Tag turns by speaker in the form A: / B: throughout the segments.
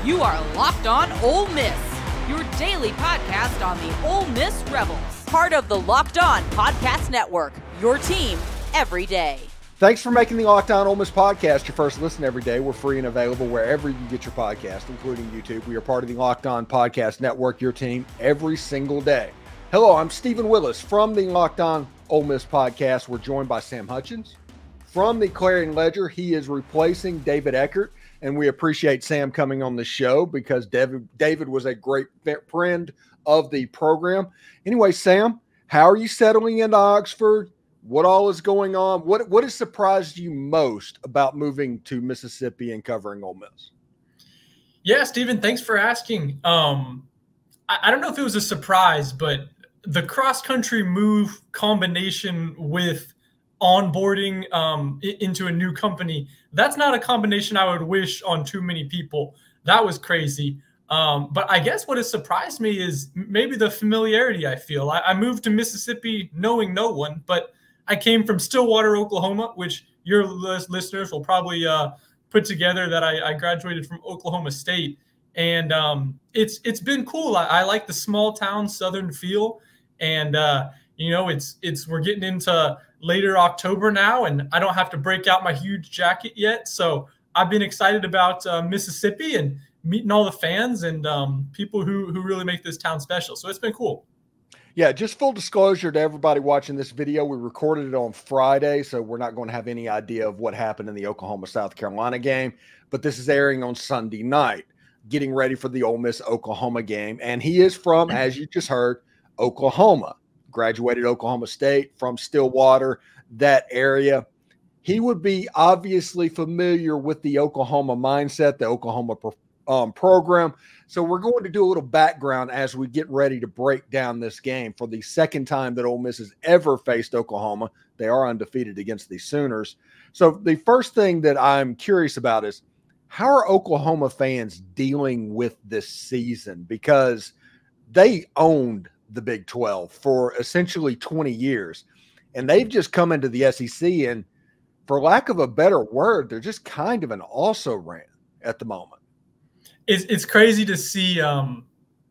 A: You are Locked On Ole Miss, your daily podcast on the Ole Miss Rebels. Part of the Locked On Podcast Network, your team every day.
B: Thanks for making the Locked On Ole Miss podcast your first listen every day. We're free and available wherever you get your podcast, including YouTube. We are part of the Locked On Podcast Network, your team every single day. Hello, I'm Steven Willis from the Locked On Ole Miss podcast. We're joined by Sam Hutchens from the Clarion Ledger. He is replacing David Eckert, and we appreciate Sam coming on the show because David was a great friend of the program. Anyway, Sam, how are you settling into Oxford? What all is going on? What has surprised you most about moving to Mississippi and covering Ole Miss?
C: Yeah, Steven, thanks for asking. I don't know if it was a surprise, but the cross-country move combination with onboarding into a new company, that's not a combination I would wish on too many people. That was crazy. But I guess what has surprised me is maybe the familiarity I feel. I moved to Mississippi knowing no one, but I came from Stillwater, Oklahoma, which your listeners will probably put together that I graduated from Oklahoma State. And it's been cool. I like the small town Southern feel. And, we're getting into later October now, and I don't have to break out my huge jacket yet. So I've been excited about Mississippi and meeting all the fans and people who really make this town special. So it's been cool.
B: Yeah, just full disclosure to everybody watching this video, we recorded it on Friday, so we're not going to have any idea of what happened in the Oklahoma-South Carolina game, but this is airing on Sunday night, getting ready for the Ole Miss-Oklahoma game. And he is from, as you just heard, Oklahoma. Graduated Oklahoma State, from Stillwater, that area. He would be obviously familiar with the Oklahoma mindset, the Oklahoma program. So we're going to do a little background as we get ready to break down this game for the second time that Ole Miss has ever faced Oklahoma. They are undefeated against the Sooners. So the first thing that I'm curious about is, how are Oklahoma fans dealing with this season? Because they owned the Big 12 for essentially 20 years, and they've just come into the SEC, and for lack of a better word, they're just kind of an also-ran at the moment.
C: It's crazy to see, I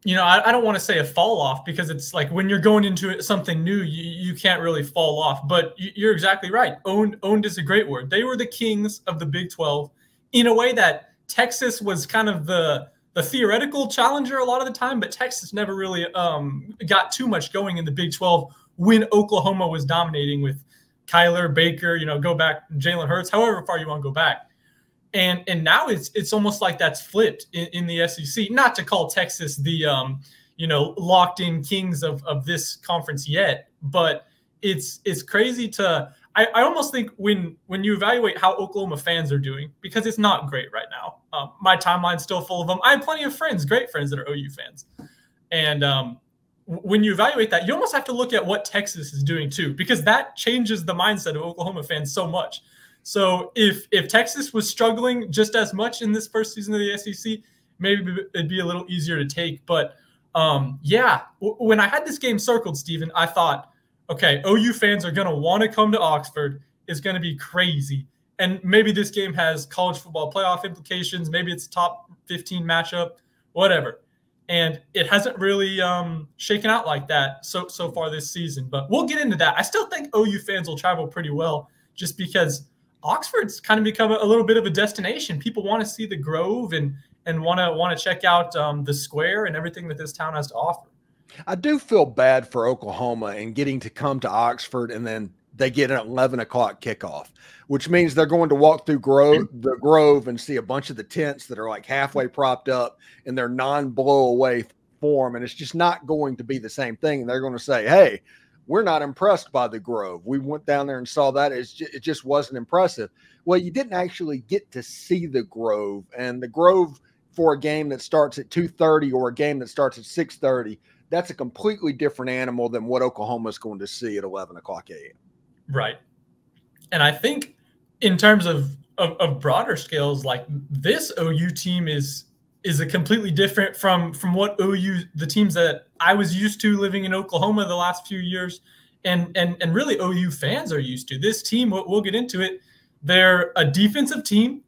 C: don't want to say a fall off, because it's like when you're going into something new, you can't really fall off, but you're exactly right. Owned is a great word. They were the kings of the Big 12 in a way that Texas was kind of the theoretical challenger a lot of the time, but Texas never really got too much going in the Big 12 when Oklahoma was dominating with Kyler, Baker, go back, Jalen Hurts, however far you want to go back. And now it's almost like that's flipped in the SEC. Not to call Texas the locked-in kings of this conference yet, but it's crazy to I almost think when you evaluate how Oklahoma fans are doing, because it's not great right now. My timeline's still full of them. I have plenty of friends, great friends that are OU fans. And when you evaluate that, you almost have to look at what Texas is doing too, because that changes the mindset of Oklahoma fans so much. So if Texas was struggling just as much in this first season of the SEC, maybe it'd be a little easier to take. But when I had this game circled, Steven, I thought, okay, OU fans are going to want to come to Oxford. It's going to be crazy. And maybe this game has college football playoff implications. Maybe it's a top 15 matchup, whatever. And it hasn't really shaken out like that so far this season. But we'll get into that. I still think OU fans will travel pretty well, just because Oxford's kind of become a little bit of a destination. People want to see the Grove and want to check out the square and everything that this town has to offer.
B: I do feel bad for Oklahoma and getting to come to Oxford, and then they get an 11 o'clock kickoff, which means they're going to walk through the Grove and see a bunch of the tents that are like halfway propped up in their non-blow-away form, and it's just not going to be the same thing. And they're going to say, hey, we're not impressed by the Grove. We went down there and saw that. It just wasn't impressive. Well, you didn't actually get to see the Grove, and the Grove for a game that starts at 2:30 or a game that starts at 6:30, that's a completely different animal than what Oklahoma is going to see at 11 o'clock a.m.
C: Right. And I think in terms of broader scales, like this OU team is a completely different from what the teams that I was used to living in Oklahoma the last few years, and really OU fans are used to. This team, we'll get into it, they're a defensive team.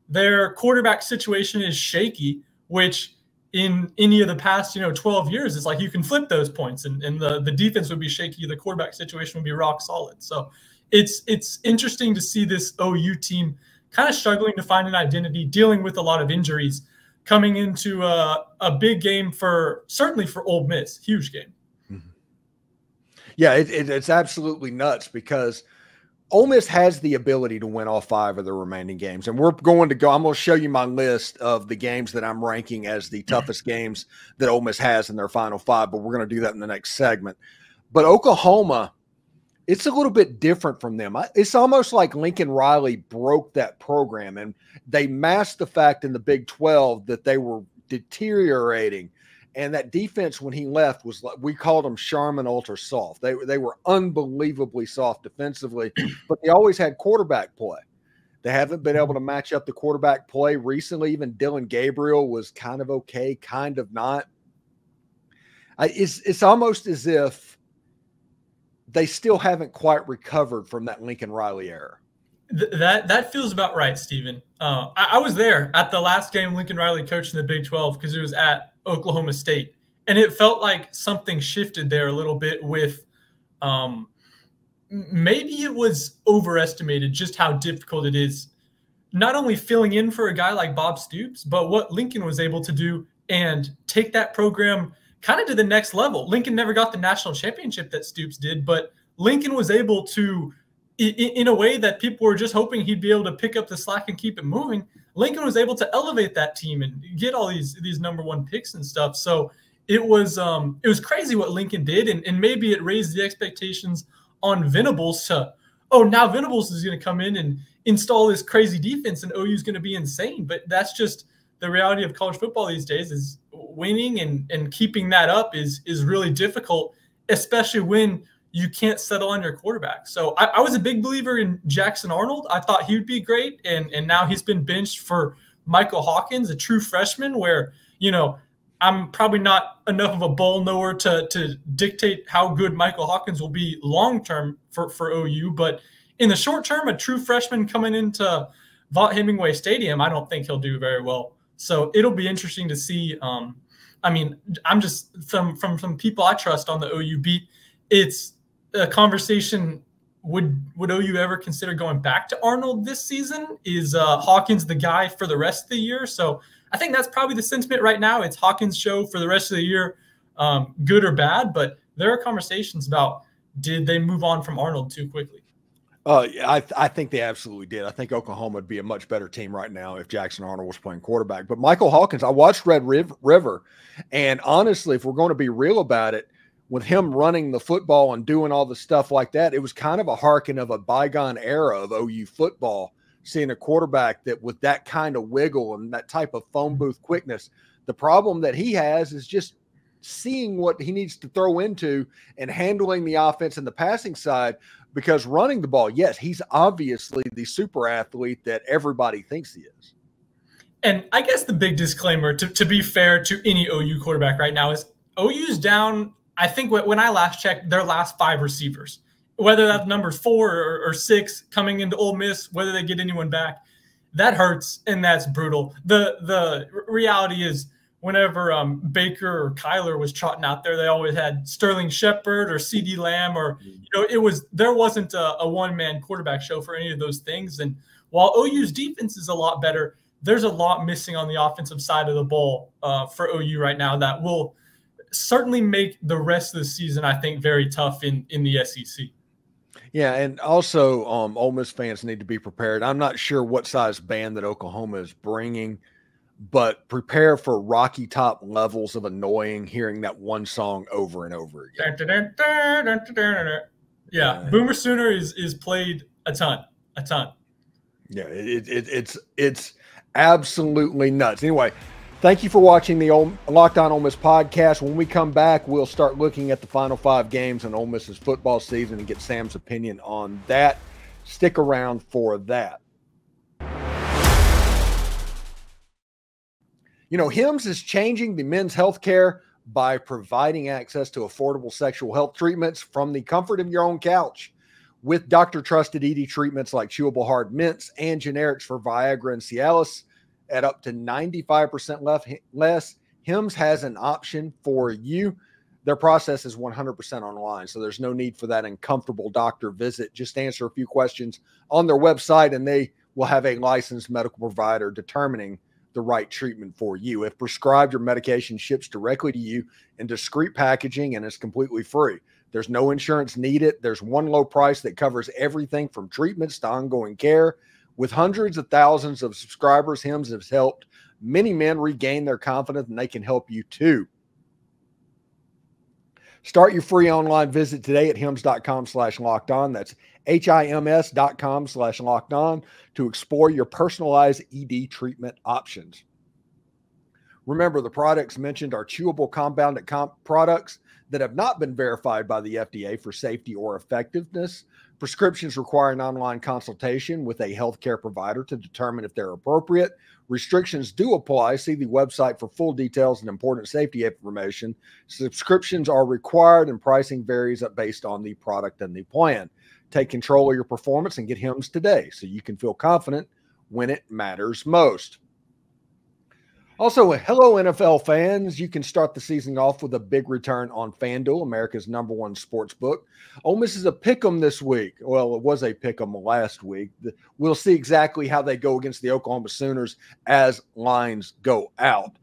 C: Their quarterback situation is shaky, which in any of the past, 12 years, it's like you can flip those points and the defense would be shaky. The quarterback situation would be rock solid. So it's interesting to see this OU team kind of struggling to find an identity, dealing with a lot of injuries, coming into a big game certainly for Ole Miss, huge game.
B: Mm-hmm. Yeah, it's absolutely nuts because Ole Miss has the ability to win all 5 of the remaining games. And I'm going to show you my list of the games that I'm ranking as the toughest games that Ole Miss has in their final 5, but we're going to do that in the next segment. But Oklahoma, it's a little bit different from them. It's almost like Lincoln Riley broke that program, and they masked the fact in the Big 12 that they were deteriorating. And that defense, when he left, was like, we called them Charmin ultra soft. They were unbelievably soft defensively, but they always had quarterback play. They haven't been able to match up the quarterback play recently. Even Dylan Gabriel was kind of okay, kind of not. It's almost as if they still haven't quite recovered from that Lincoln Riley era.
C: That feels about right, Steven. I was there at the last game Lincoln Riley coached in the Big 12 because it was at Oklahoma State. And it felt like something shifted there a little bit with maybe it was overestimated just how difficult it is not only filling in for a guy like Bob Stoops, but what Lincoln was able to do and take that program kind of to the next level. Lincoln never got the national championship that Stoops did, but Lincoln was able to, in a way that people were just hoping he'd be able to pick up the slack and keep it moving, Lincoln was able to elevate that team and get all these #1 picks and stuff. So it was crazy what Lincoln did, and maybe it raised the expectations on Venables to, now Venables is going to come in and install this crazy defense and OU is going to be insane. But that's just the reality of college football these days, is winning and keeping that up is really difficult, especially when you can't settle on your quarterback. So I was a big believer in Jackson Arnold. I thought he would be great. And now he's been benched for Michael Hawkins, a true freshman, where, I'm probably not enough of a ball knower to dictate how good Michael Hawkins will be long-term for OU. But in the short term, a true freshman coming into Vaught Hemingway Stadium, I don't think he'll do very well. So it'll be interesting to see. I'm just from people I trust on the OU beat, it's a conversation. Would OU ever consider going back to Arnold this season? Is Hawkins the guy for the rest of the year? So I think that's probably the sentiment right now. It's Hawkins' show for the rest of the year, good or bad. But there are conversations about, did they move on from Arnold too quickly?
B: I think they absolutely did. I think Oklahoma would be a much better team right now if Jackson Arnold was playing quarterback. But Michael Hawkins, I watched Red River, and honestly, if we're going to be real about it, with him running the football and doing all the stuff like that, it was kind of a harken of a bygone era of OU football, seeing a quarterback that with that kind of wiggle and that type of phone booth quickness. The problem that he has is just seeing what he needs to throw into and handling the offense and the passing side, because running the ball, yes, he's obviously the super athlete that everybody thinks he is.
C: And I guess the big disclaimer, to be fair to any OU quarterback right now, is OU's down, I think when I last checked, their last 5 receivers, whether that's number 4 or 6 coming into Ole Miss, whether they get anyone back, that hurts and that's brutal. The reality is, whenever Baker or Kyler was trotting out there, they always had Sterling Shepard or CeeDee Lamb, or there wasn't a one-man quarterback show for any of those things. And while OU's defense is a lot better, there's a lot missing on the offensive side of the ball for OU right now that will certainly make the rest of the season, I think, very tough in the SEC.
B: Yeah, and also Ole Miss fans need to be prepared. I'm not sure what size band that Oklahoma is bringing, but prepare for Rocky Top levels of annoying hearing that one song over and over again.
C: Yeah, Boomer Sooner is played a ton.
B: Yeah, it's absolutely nuts. Anyway, thank you for watching the Locked On Ole Miss podcast. When we come back, we'll start looking at the final 5 games in Ole Miss's football season and get Sam's opinion on that. Stick around for that. HIMSS is changing the men's health care by providing access to affordable sexual health treatments from the comfort of your own couch. With doctor-trusted ED treatments like chewable hard mints and generics for Viagra and Cialis, at up to 95% less. Hims has an option for you. Their process is 100% online, so there's no need for that uncomfortable doctor visit. Just answer a few questions on their website, and they will have a licensed medical provider determining the right treatment for you. If prescribed, your medication ships directly to you in discreet packaging and is completely free. There's no insurance needed. There's one low price that covers everything from treatments to ongoing care. With hundreds of thousands of subscribers, Hims has helped many men regain their confidence, and they can help you too. Start your free online visit today at hims.com/lockedon. That's HIMS.com/lockedon to explore your personalized ED treatment options. Remember, the products mentioned are chewable compounded products that have not been verified by the FDA for safety or effectiveness. Prescriptions require an online consultation with a healthcare provider to determine if they're appropriate. Restrictions do apply. See the website for full details and important safety information. Subscriptions are required and pricing varies based on the product and the plan. Take control of your performance and get Hims today so you can feel confident when it matters most. Also, hello, NFL fans. You can start the season off with a big return on FanDuel, America's #1 sports book. Ole Miss is a pick'em this week. Well, it was a pick'em last week. We'll see exactly how they go against the Oklahoma Sooners as lines go out.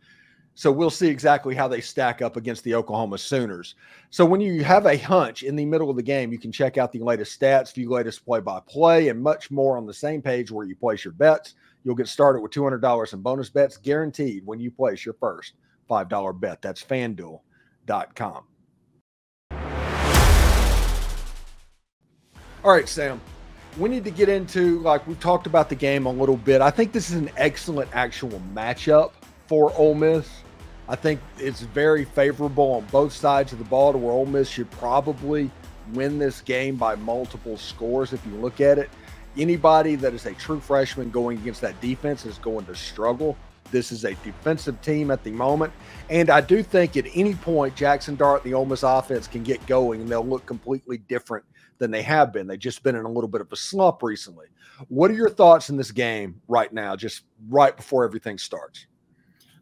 B: So we'll see exactly how they stack up against the Oklahoma Sooners. So when you have a hunch in the middle of the game, you can check out the latest stats, view latest play-by-play, and much more on the same page where you place your bets. You'll get started with $200 in bonus bets guaranteed when you place your first $5 bet. That's FanDuel.com. All right, Sam, we need to get into, like we talked about the game a little bit. I think this is an excellent actual matchup for Ole Miss. I think it's very favorable on both sides of the ball to where Ole Miss should probably win this game by multiple scores if you look at it. Anybody that is a true freshman going against that defense is going to struggle. This is a defensive team at the moment. And I do think at any point, Jackson Dart, the Ole Miss offense, can get going and they'll look completely different than they have been. They've just been in a little bit of a slump recently. What are your thoughts in this game right now, just right before everything starts?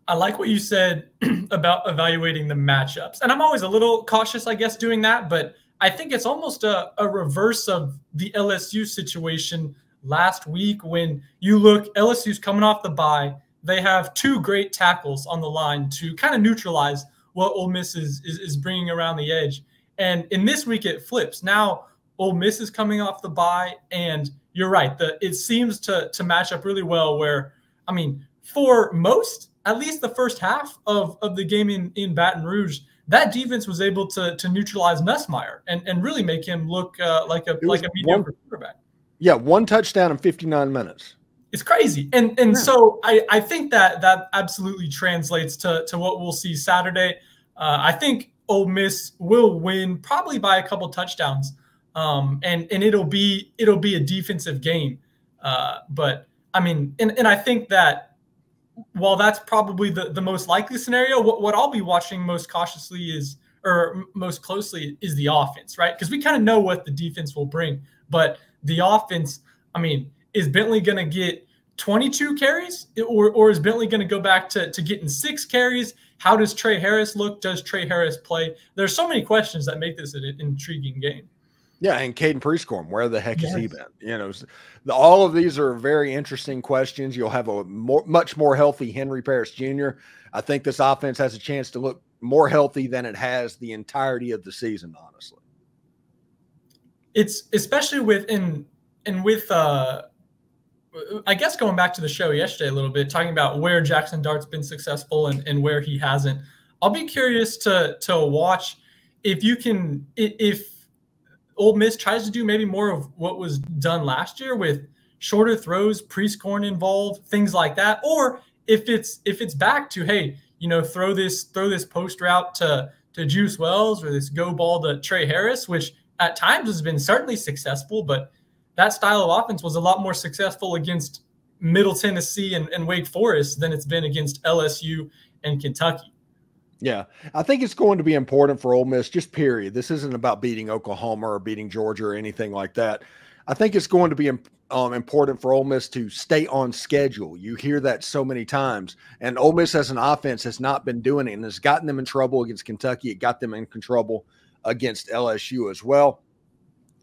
C: I like what you said about evaluating the matchups. And I'm always a little cautious, I guess, doing that. But I think it's almost a reverse of the LSU situation last week when you look, LSU's coming off the bye. They have two great tackles on the line to kind of neutralize what Ole Miss is bringing around the edge. And in this week, it flips. Now, Ole Miss is coming off the bye, and you're right. It seems to match up really well where, I mean, for most, at least the first half of the game in Baton Rouge, that defense was able to neutralize Nussmeier and really make him look like a mediocre quarterback.
B: Yeah, one touchdown in 59 minutes.
C: It's crazy. And so I think that absolutely translates to what we'll see Saturday. I think Ole Miss will win probably by a couple touchdowns. And it'll be a defensive game. But I mean, and I think that while that's probably the most likely scenario, what I'll be watching most closely is the offense, right? Because we kind of know what the defense will bring. But the offense, I mean, is Bentley going to get 22 carries or is Bentley going to go back to getting 6 carries? How does Trey Harris look? Does Trey Harris play? There's so many questions that make this an intriguing game.
B: Yeah, and Caden Prescorn, where the heck has he been? You know, all of these are very interesting questions. You'll have a much more healthy Henry Parrish Jr. I think this offense has a chance to look more healthy than it has the entirety of the season, honestly.
C: It's especially I guess going back to the show yesterday a little bit, talking about where Jackson Dart's been successful and where he hasn't. I'll be curious to watch if Ole Miss tries to do maybe more of what was done last year with shorter throws, Prescorn involved, things like that, or if it's back to, hey, you know, throw this post route to Juice Wells or this go ball to Trey Harris, which at times has been certainly successful, but that style of offense was a lot more successful against Middle Tennessee and Wake Forest than it's been against LSU and Kentucky.
B: Yeah, I think it's going to be important for Ole Miss, just period. This isn't about beating Oklahoma or beating Georgia or anything like that. I think it's going to be important for Ole Miss to stay on schedule. You hear that so many times, and Ole Miss as an offense has not been doing it, and has gotten them in trouble against Kentucky. It got them in trouble against LSU as well.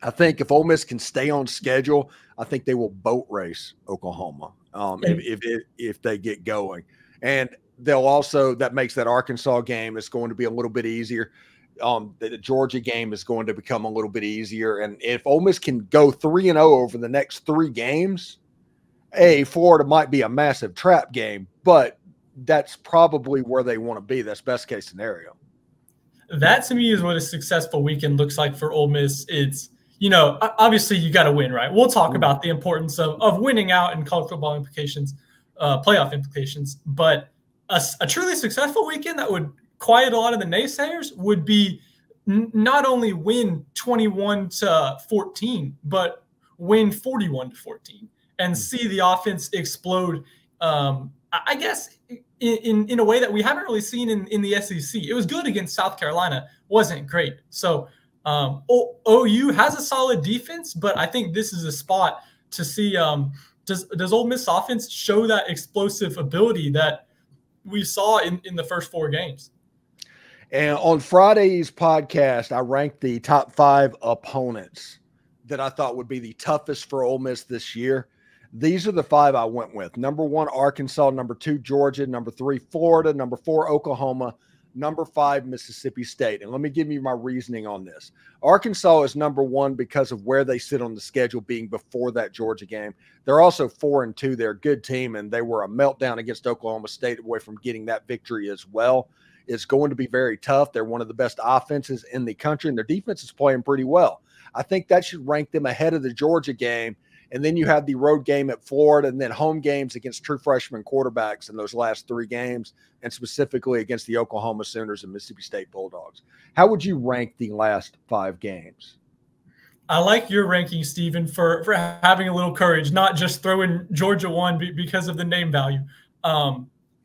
B: I think if Ole Miss can stay on schedule, I think they will boat race Oklahoma if they get going. And they'll also, that makes that Arkansas game is going to be a little bit easier. The Georgia game is going to become a little bit easier. And if Ole Miss can go 3-0 over the next 3 games, Florida might be a massive trap game, but that's probably where they want to be. That's best case scenario.
C: That to me is what a successful weekend looks like for Ole Miss. It's, obviously you got to win, right? We'll talk about the importance of winning out and college football implications, playoff implications, but a truly successful weekend that would quiet a lot of the naysayers would be not only win 21-14, but win 41-14 and see the offense explode. I guess in a way that we haven't really seen in the SEC. It was good against South Carolina, wasn't great. So OU has a solid defense, but I think this is a spot to see does Ole Miss offense show that explosive ability that we saw in the first 4 games.
B: And on Friday's podcast, I ranked the top 5 opponents that I thought would be the toughest for Ole Miss this year. These are the 5 I went with. Number 1, Arkansas. Number 2, Georgia. Number 3, Florida. Number 4, Oklahoma. Number 5, Mississippi State. And let me give you my reasoning on this. Arkansas is number 1 because of where they sit on the schedule, being before that Georgia game. They're also 4-2. They're a good team, and they were a meltdown against Oklahoma State away from getting that victory as well. It's going to be very tough. They're one of the best offenses in the country, and their defense is playing pretty well. I think that should rank them ahead of the Georgia game. And then you have the road game at Florida, and then home games against true freshman quarterbacks in those last 3 games, and specifically against the Oklahoma Sooners and Mississippi State Bulldogs. How would you rank the last 5 games?
C: I like your ranking, Steven, for having a little courage, not just throwing Georgia 1 because of the name value.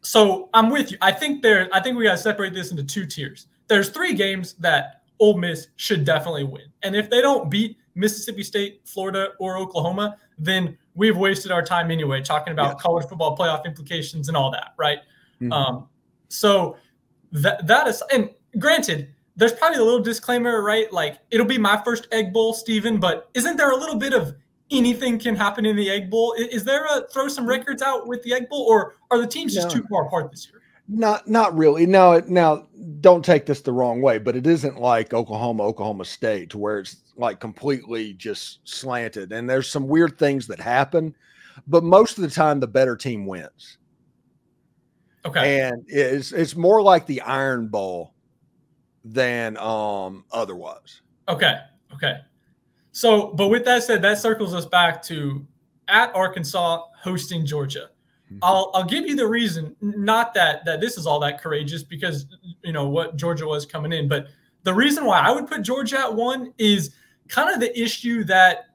C: So I'm with you. I think we got to separate this into 2 tiers. There's 3 games that Ole Miss should definitely win. And if they don't beat Mississippi State, Florida, or Oklahoma, then we've wasted our time anyway, talking about college football playoff implications and all that, right? Mm-hmm. So that is – and granted, there's probably a little disclaimer, right? Like, it'll be my first Egg Bowl, Steven, but isn't there a little bit of anything can happen in the Egg Bowl? Is there a throw some records out with the Egg Bowl, or are the teams just too far apart this year?
B: Not really. Now, don't take this the wrong way, but it isn't like Oklahoma State, to where it's like completely just slanted. And there's some weird things that happen, but most of the time the better team wins. Okay. And it's more like the Iron Bowl than otherwise. Okay. So, but with that said, that circles us back to at Arkansas hosting Georgia. I'll give you the reason, not that this is all that courageous, because what Georgia was coming in, but the reason why I would put Georgia at 1 is kind of the issue that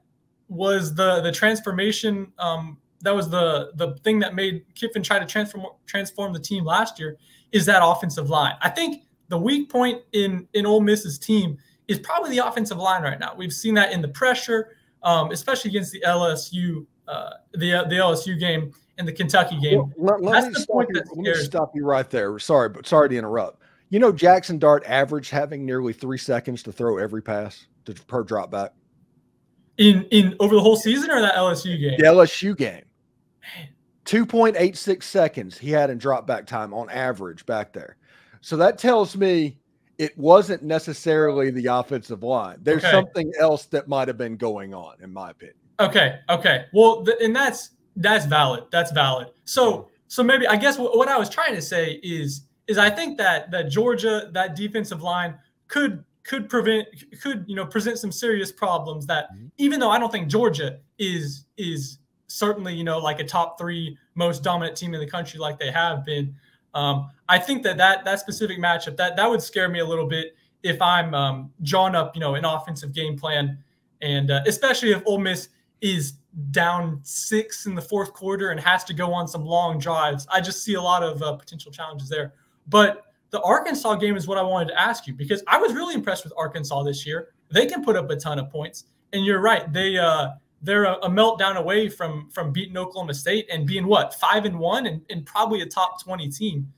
B: was the transformation. That was the thing that made Kiffin try to transform the team last year, is that offensive line. I think the weak point in Ole Miss's team is probably the offensive line right now. We've seen that in the pressure, especially against the LSU game. In the Kentucky game. Let me stop you right there. Sorry to interrupt. Jackson Dart averaged having nearly 3 seconds to throw every pass per drop back.
C: In over the whole season, or that LSU game?
B: The LSU game. 2.86 seconds he had in drop back time on average back there. So that tells me it wasn't necessarily the offensive line. There's something else that might have been going on, in my opinion.
C: Okay. Well, and that's valid. That's valid. So maybe, I guess what I was trying to say is I think that Georgia, that defensive line could present some serious problems that, even though I don't think Georgia is certainly, like a top 3 most dominant team in the country like they have been, I think that specific matchup, that would scare me a little bit if I'm drawing up, an offensive game plan, and especially if Ole Miss is down 6 in the 4th quarter and has to go on some long drives. I just see a lot of potential challenges there. But the Arkansas game is what I wanted to ask you, because I was really impressed with Arkansas this year. They can put up a ton of points, and you're right. They they're a meltdown away from beating Oklahoma State and being what, 5-1 and probably a top 20 team.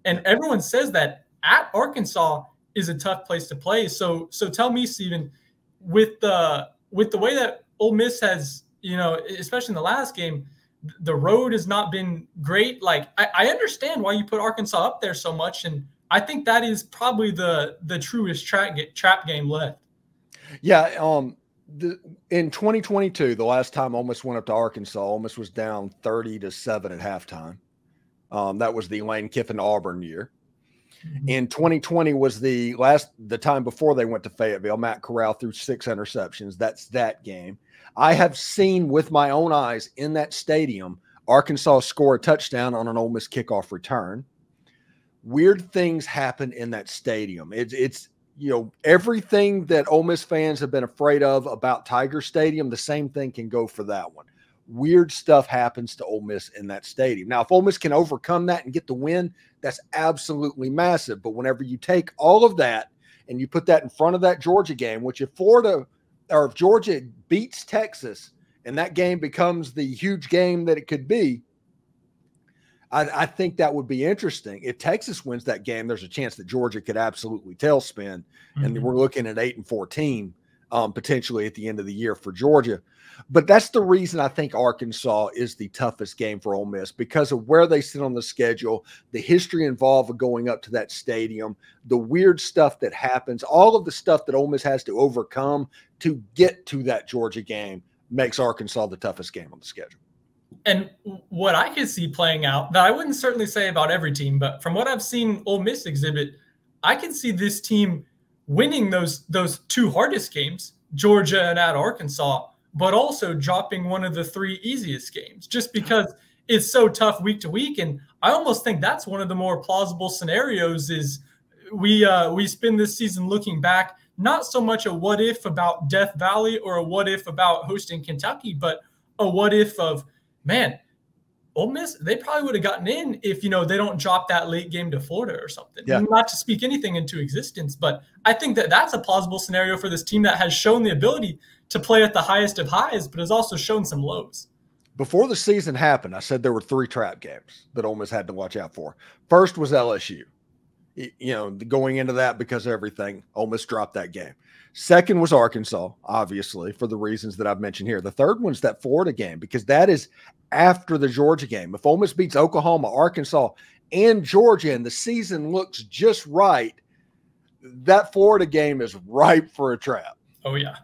C: And everyone says that at Arkansas is a tough place to play. So tell me, Steven, with the way that Ole Miss has, especially in the last game, the road has not been great. Like, I understand why you put Arkansas up there so much, and I think that is probably the truest trap game left.
B: Yeah, in 2022, the last time Ole Miss went up to Arkansas, Ole Miss was down 30-7 at halftime. That was the Lane Kiffin Auburn year. Mm-hmm. In 2020 was the time before they went to Fayetteville. Matt Corral threw 6 interceptions. That's that game. I have seen with my own eyes in that stadium Arkansas score a touchdown on an Ole Miss kickoff return. Weird things happen in that stadium. It's everything that Ole Miss fans have been afraid of about Tiger Stadium, the same thing can go for that one. Weird stuff happens to Ole Miss in that stadium. Now, if Ole Miss can overcome that and get the win, that's absolutely massive. But whenever you take all of that and you put that in front of that Georgia game, which if Georgia beats Texas and that game becomes the huge game that it could be, I think that would be interesting. If Texas wins that game, there's a chance that Georgia could absolutely tailspin. Mm-hmm. And we're looking at 8-14 potentially at the end of the year for Georgia. But that's the reason I think Arkansas is the toughest game for Ole Miss, because of where they sit on the schedule, the history involved of going up to that stadium, the weird stuff that happens, all of the stuff that Ole Miss has to overcome to get to that Georgia game makes Arkansas the toughest game on the schedule.
C: And what I could see playing out, that I wouldn't certainly say about every team, but from what I've seen Ole Miss exhibit, I can see this team winning those 2 hardest games, Georgia and at Arkansas, but also dropping one of the 3 easiest games just because it's so tough week to week. And I almost think that's one of the more plausible scenarios is we spend this season looking back, not so much a what if about Death Valley or a what if about hosting Kentucky, but a what if of, man, Ole Miss, they probably would have gotten in if, they don't drop that late game to Florida or something. Yeah. Not to speak anything into existence, but I think that that's a plausible scenario for this team that has shown the ability to play at the highest of highs, but has also shown some lows.
B: Before the season happened, I said there were 3 trap games that Ole Miss had to watch out for. First was LSU. Going into that because of everything, Ole Miss dropped that game. Second was Arkansas, obviously, for the reasons that I've mentioned here. The third one's that Florida game, because that is after the Georgia game. If Ole Miss beats Oklahoma, Arkansas, and Georgia, and the season looks just right, that Florida game is ripe for a trap.
C: Oh, yeah.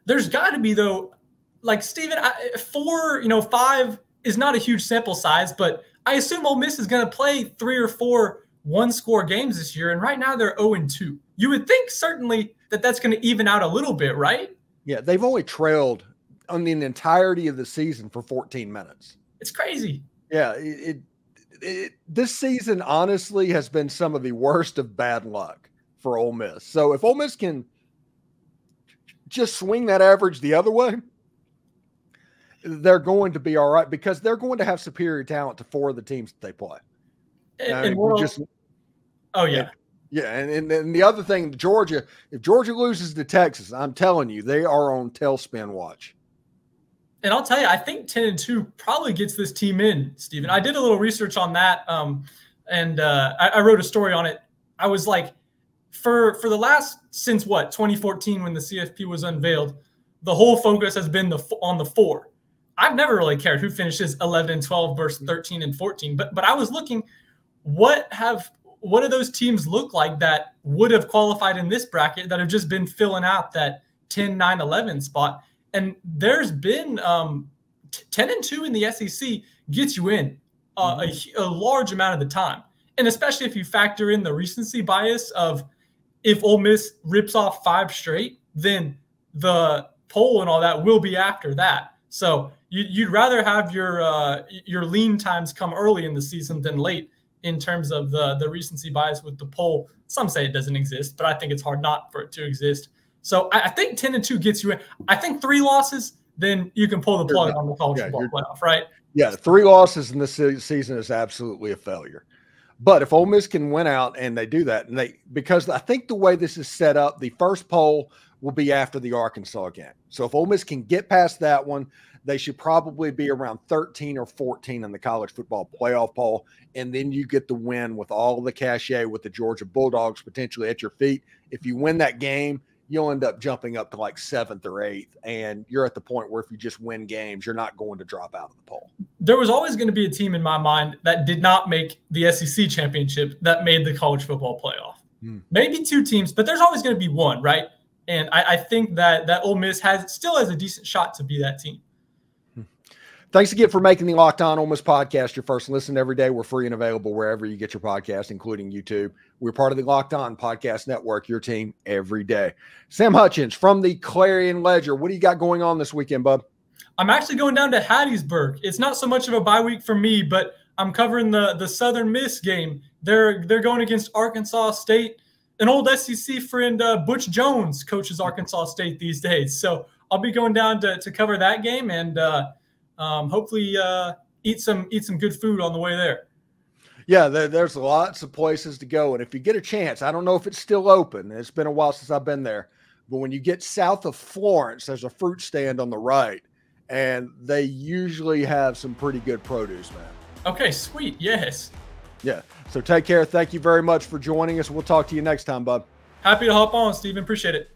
C: There's got to be, though, like, Steven, 5 is not a huge sample size, but I assume Ole Miss is going to play 3 or 4 one-score games this year, and right now they're 0-2. You would think certainly that that's going to even out a little bit, right?
B: Yeah, they've only trailed on the entirety of the season for 14 minutes.
C: It's crazy.
B: Yeah, this season honestly has been some of the worst of bad luck for Ole Miss. So if Ole Miss can just swing that average the other way, they're going to be all right, because they're going to have superior talent to 4 of the teams that they play. And the other thing, Georgia, if Georgia loses to Texas, I'm telling you, they are on tailspin watch.
C: And I'll tell you, I think 10-2 probably gets this team in, Steven. I did a little research on that, and I wrote a story on it. I was like, for the last, since 2014 when the CFP was unveiled, the whole focus has been on the 4. I've never really cared who finishes 11-12 versus 13-14, but I was looking, what do those teams look like that would have qualified in this bracket that have just been filling out that 10-9-11 spot? And there's been 10-2 in the SEC gets you in a large amount of the time. And especially if you factor in the recency bias of if Ole Miss rips off 5 straight, then the poll and all that will be after that. So you'd rather have your lean times come early in the season than late in terms of the recency bias with the poll. Some say it doesn't exist, but I think it's hard not for it to exist. So I think 10-2 gets you in. I think 3 losses, then you can pull the plug on the college football playoff, right?
B: Yeah, 3 losses in this season is absolutely a failure. But if Ole Miss can win out and they do that, and because I think the way this is set up, the first poll will be after the Arkansas game. So if Ole Miss can get past that one, they should probably be around 13 or 14 in the college football playoff poll. And then you get the win with all the cachet with the Georgia Bulldogs potentially at your feet. If you win that game, you'll end up jumping up to like 7th or 8th. And you're at the point where if you just win games, you're not going to drop out of the poll.
C: There was always going to be a team in my mind that did not make the SEC championship that made the college football playoff. Maybe 2 teams, but there's always going to be one, right? And I think that Ole Miss still has a decent shot to be that team.
B: Thanks again for making the Locked On Ole Miss podcast your first listen every day. We're free and available wherever you get your podcast, including YouTube. We're part of the Locked On Podcast Network, your team every day. Sam Hutchens from the Clarion Ledger. What do you got going on this weekend, bub? I'm
C: actually going down to Hattiesburg. It's not so much of a bye week for me, but I'm covering the Southern Miss game. They're going against Arkansas State. An old SEC friend, Butch Jones, coaches Arkansas State these days. So I'll be going down to cover that game and hopefully eat some good food on the way there.
B: Yeah, there's lots of places to go. And if you get a chance, I don't know if it's still open. It's been a while since I've been there. But when you get south of Florence, there's a fruit stand on the right. And they usually have some pretty good produce, man.
C: Okay, sweet. Yes.
B: Yeah. So take care. Thank you very much for joining us. We'll talk to you next time, bub.
C: Happy to hop on, Steven. Appreciate it.